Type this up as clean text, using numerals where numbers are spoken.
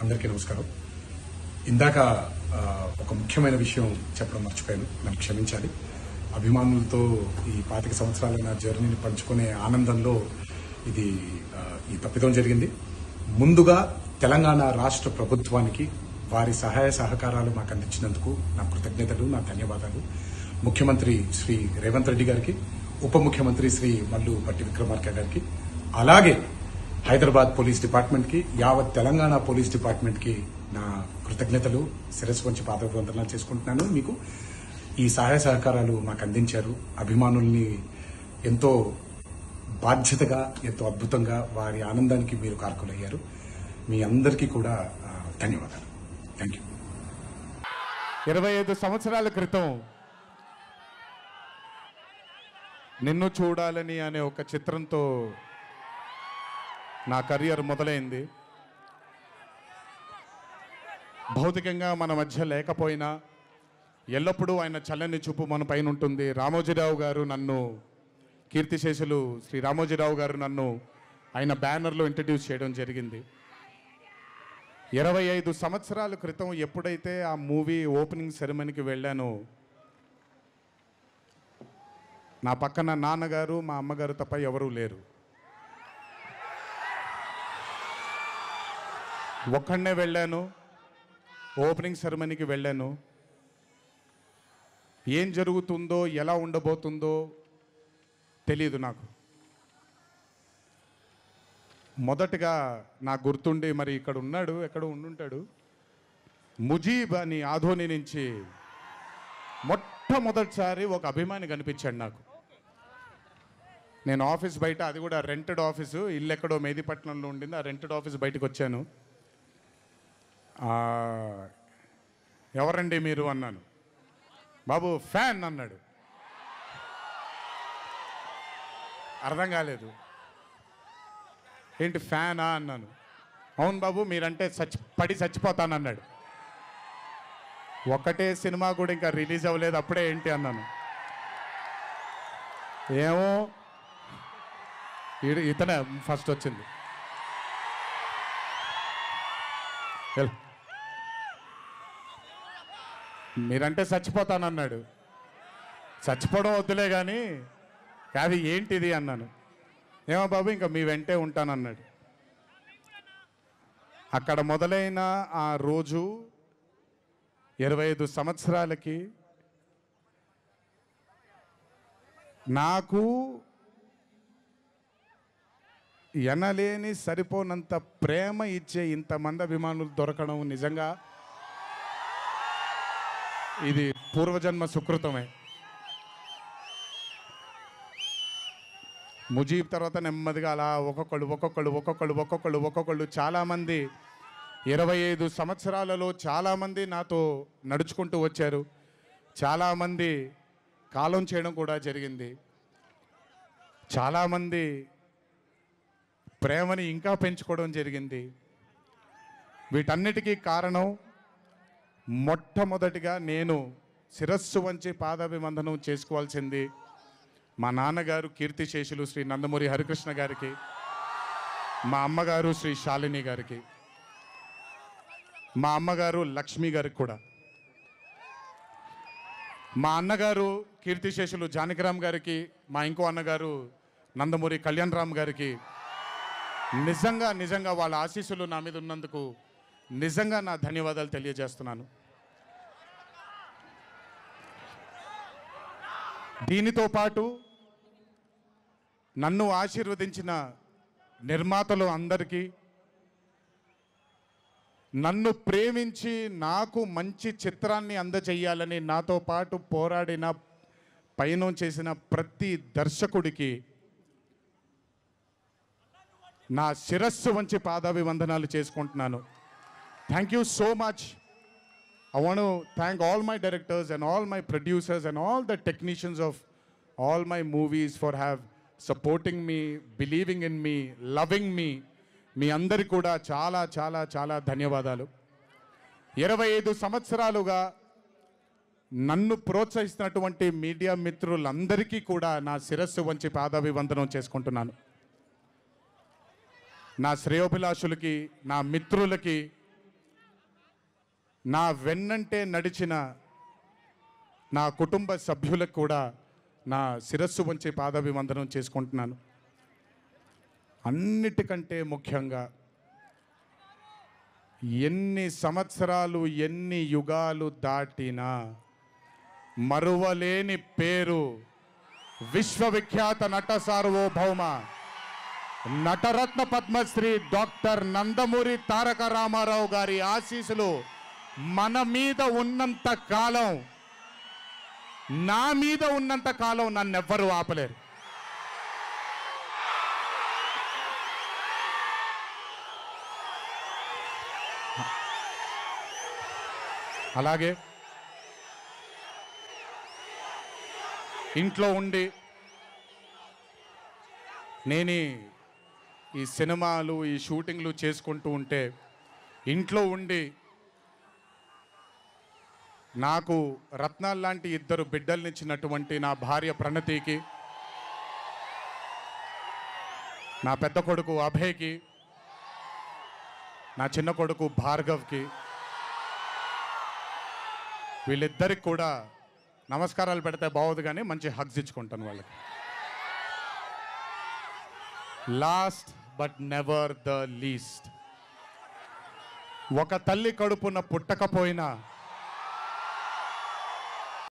అందరికీ నమస్కారం. ఇందాక ఒక ముఖ్యమైన విషయం చెప్పడం మర్చిపోయాను, నన్ను క్షమించాలి. అభిమానులతో ఈ 25 సంవత్సరాల నా జర్నీని పంచుకునే ఆనందంలో ఈ తప్పిదం జరిగింది. ముందుగా తెలంగాణ రాష్ట్ర ప్రభుత్వానికి వారి సహాయ సహకారాలు మాకు అందించినందుకు నా కృతజ్ఞతలు, నా ధన్యవాదాలు. ముఖ్యమంత్రి శ్రీ రేవంత్ రెడ్డి గారికి, ఉప ముఖ్యమంత్రి శ్రీ మల్లు భట్టి విక్రమార్క గారికి, అలాగే హైదరాబాద్ పోలీస్ డిపార్ట్మెంట్ కి, యావత్ తెలంగాణ పోలీస్ డిపార్ట్మెంట్ కి నా కృతజ్ఞతలు, శిరస్సు వంచి పాదవందనాలు చేసుకుంటున్నాను. మీకు ఈ సహాయ సహకారాలు మాకు అందించారు. అభిమానుల్ని ఎంతో బాధ్యతగా, ఎంతో అద్భుతంగా వారి ఆనందానికి మీరు కారకులయ్యారు. మీ అందరికీ కూడా ధన్యవాదాలు. Thank you. 25 సంవత్సరాల క్రితం నిన్ను చూడాలని అనే ఒక చిత్రంతో నా కెరియర్ మొదలైంది. భౌతికంగా మన మధ్య లేకపోయినా ఎల్లప్పుడూ ఆయన చల్లని చూపు మన పైన ఉంటుంది. రామోజీరావు గారు నన్ను, కీర్తిశేషులు శ్రీ రామోజీరావు గారు నన్ను ఆయన బ్యానర్లో ఇంట్రడ్యూస్ చేయడం జరిగింది. 25 సంవత్సరాల క్రితం ఎప్పుడైతే ఆ మూవీ ఓపెనింగ్ సెరమనీకి వెళ్ళానో, నా పక్కన నాన్నగారు, మా అమ్మగారు తప్ప ఎవరూ లేరు. ఒక్కడనే వెళ్ళాను, ఓపెనింగ్ సెరమనీకి వెళ్ళాను. ఏం జరుగుతుందో, ఎలా ఉండబోతుందో తెలియదు నాకు. మొదటగా నాకు గుర్తుండి, మరి ఇక్కడ ఉన్నాడు, ఎక్కడో ఉండుంటాడు, ముజీబ్ అని ఆధోని నుంచి మొట్టమొదటిసారి ఒక అభిమాని కనిపించాడు నాకు. నేను ఆఫీస్ బయట, అది కూడా రెంటెడ్ ఆఫీసు, ఇల్లు ఎక్కడో మేదిపట్నంలో ఉండింది, ఆ రెంటెడ్ ఆఫీస్ బయటకు వచ్చాను. ఎవరండి మీరు అన్నాను. బాబు ఫ్యాన్ అన్నాడు. అర్థం కాలేదు. ఏంటి ఫ్యానా అన్నాను. అవును బాబు, మీరంటే పడి చచ్చిపోతానన్నాడు. ఒక్కటే సినిమా కూడా ఇంకా రిలీజ్ అవ్వలేదు, అప్పుడే ఏంటి అన్నాను. ఏమో ఇతనే ఫస్ట్ వచ్చింది. మీరంటే చచ్చిపోతానన్నాడు. చచ్చిపోవడం వద్దులే కానీ కాదు ఏంటిది అన్నాను. ఏమో బాబు ఇంకా మీ వెంటే ఉంటానన్నాడు. అక్కడ మొదలైన ఆ రోజు 25 సంవత్సరాలకి నాకు ఎనలేని సరిపోనంత ప్రేమ ఇచ్చే ఇంతమంది అభిమానులు దొరకడం నిజంగా ఇది పూర్వజన్మ సుకృతమే. ముజీబ్ తర్వాత నెమ్మదిగా అలా ఒక్కొక్కళ్ళు చాలామంది 25 సంవత్సరాలలో చాలామంది నాతో నడుచుకుంటూ వచ్చారు. చాలామంది కాలం చేయడం కూడా జరిగింది. చాలామంది ప్రేమని ఇంకా పెంచుకోవడం జరిగింది. వీటన్నిటికీ కారణం మొట్టమొదటిగా నేను శిరస్సు వంచి పాదాభివందనం చేసుకోవాల్సింది మా నాన్నగారు కీర్తిశేషులు శ్రీ నందమూరి హరికృష్ణ గారికి, మా అమ్మగారు శ్రీ శాలిని గారికి, మా అమ్మగారు లక్ష్మి గారికి కూడా, మా అన్నగారు కీర్తిశేషులు జానకిరామ్ గారికి, మా ఇంకో అన్నగారు నందమూరి కళ్యాణ్ రామ్ గారికి నిజంగా వాళ్ళ ఆశీస్సులు నా మీద ఉన్నందుకు నిజంగా నా ధన్యవాదాలు తెలియజేస్తున్నాను. దీనితో పాటు నన్ను ఆశీర్వదించిన నిర్మాతలు అందరికీ, నన్ను ప్రేమించి నాకు మంచి చిత్రాన్ని అందజేయాలని నాతో పాటు పోరాడిన, పయనం చేసిన ప్రతి దర్శకుడికి నా శిరస్సు వంచి పాదాభివందనాలు చేసుకుంటున్నాను. Thank you so much. I want to thank all my directors and all my producers and all the technicians of all my movies for supporting me, believing in me, loving me. మీ అందరికీ కూడా చాలా చాలా చాలా ధన్యవాదాలు. 25 సంవత్సరాలుగా నన్ను ప్రోత్సహిస్తున్నటువంటి media మిత్రులందరికీ కూడా నా శిరస్సు వంచి పాదాభివందనం చేసుకుంటున్నాను. నా శ్రేయోభిలాషులకి, నా మిత్రులకి, నా వెన్నంటే నడిచిన నా కుటుంబ సభ్యులకు కూడా నా శిరస్సు వంచి పాదాభివందనం చేసుకుంటున్నాను. అన్నిటికంటే ముఖ్యంగా ఎన్ని సంవత్సరాలు ఎన్ని యుగాలు దాటినా మరువలేని పేరు విశ్వవిఖ్యాత నట సార్వభౌమ నటరత్న పద్మశ్రీ డాక్టర్ నందమూరి తారక రామారావు గారి ఆశీస్సులు మన మీద ఉన్నంత కాలం, నా మీద ఉన్నంత కాలం నన్నెవ్వరూ ఆపలేరు. అలాగే ఇంట్లో ఉండి నేను ఈ సినిమాలు ఈ షూటింగ్లు చేసుకుంటూ ఉంటే ఇంట్లో ఉండి నాకు రత్నాల్ లాంటి ఇద్దరు బిడ్డల్నిచ్చినటువంటి నా భార్య ప్రణతికి, నా పెద్ద కొడుకు అభయ్కి, నా చిన్న కొడుకు భార్గవ్కి, వీళ్ళిద్దరికి కూడా నమస్కారాలు పెడితే బాగోదు కానీ మంచి హగ్స్ ఇచ్చుకుంటాను వాళ్ళకి. Last but never the least, ఒక తల్లి కడుపున పుట్టకపోయినా